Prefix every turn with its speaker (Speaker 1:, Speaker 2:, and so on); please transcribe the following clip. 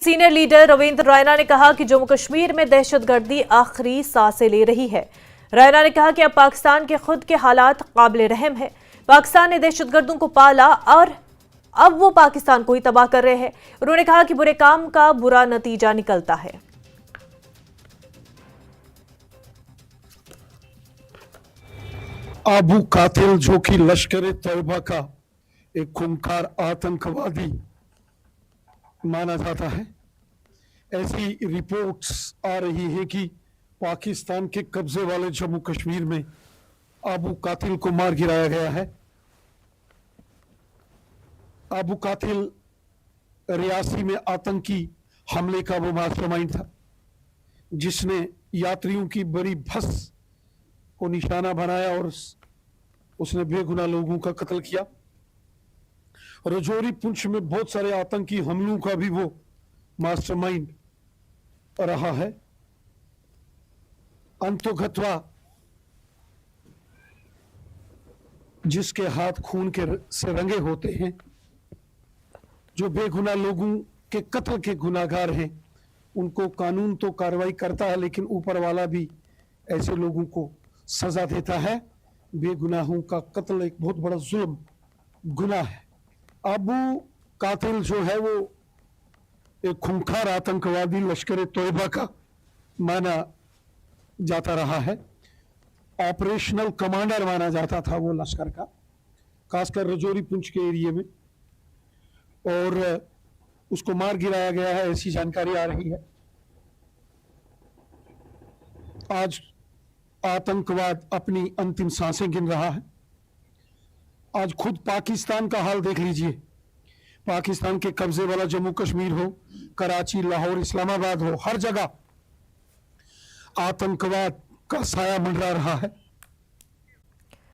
Speaker 1: Senior leader Ravindra Raina ने कहा कि जम्मू कश्मीर में दहशतगर्दी आखिरी सांसें ले रही है। रैना ने कहा कि अब पाकिस्तान के खुद के हालात काबिल रहम है। पाकिस्तान ने दहशतगर्दों को पाला और अब वो पाकिस्तान को ही तबाह कर रहे हैं। उन्होंने कहा कि बुरे काम का बुरा नतीजा निकलता है।
Speaker 2: अबू कातिल जो कि लश्कर तैयबा का एक खूंखार आतंकवादी माना जाता है, ऐसी रिपोर्ट्स आ रही है कि पाकिस्तान के कब्जे वाले जम्मू कश्मीर में अबू कातिल को मार गिराया गया है। अबू कातिल रियासी में आतंकी हमले का वो मास्टरमाइंड था, जिसने यात्रियों की बड़ी बस को निशाना बनाया और उसने बेगुनाह लोगों का कत्ल किया। रजौरी पुंछ में बहुत सारे आतंकी हमलों का भी वो मास्टरमाइंड रहा है। अंतोगत्वा जिसके हाथ खून के से रंगे होते हैं, जो बेगुनाह लोगों के कत्ल के गुनाहगार हैं, उनको कानून तो कार्रवाई करता है, लेकिन ऊपर वाला भी ऐसे लोगों को सजा देता है। बेगुनाहों का कत्ल एक बहुत बड़ा जुल्म गुनाह है। अबू कातिल जो है वो एक खूंखार आतंकवादी लश्कर तोयबा का माना जाता रहा है। ऑपरेशनल कमांडर माना जाता था वो लश्कर का, खासकर रजौरी पुंछ के एरिया में, और उसको मार गिराया गया है, ऐसी जानकारी आ रही है। आज आतंकवाद अपनी अंतिम सांसें गिन रहा है। आज खुद पाकिस्तान का हाल देख लीजिए। पाकिस्तान के कब्जे वाला जम्मू कश्मीर हो, कराची, लाहौर, इस्लामाबाद हो, हर जगह आतंकवाद का साया मंडरा रहा है।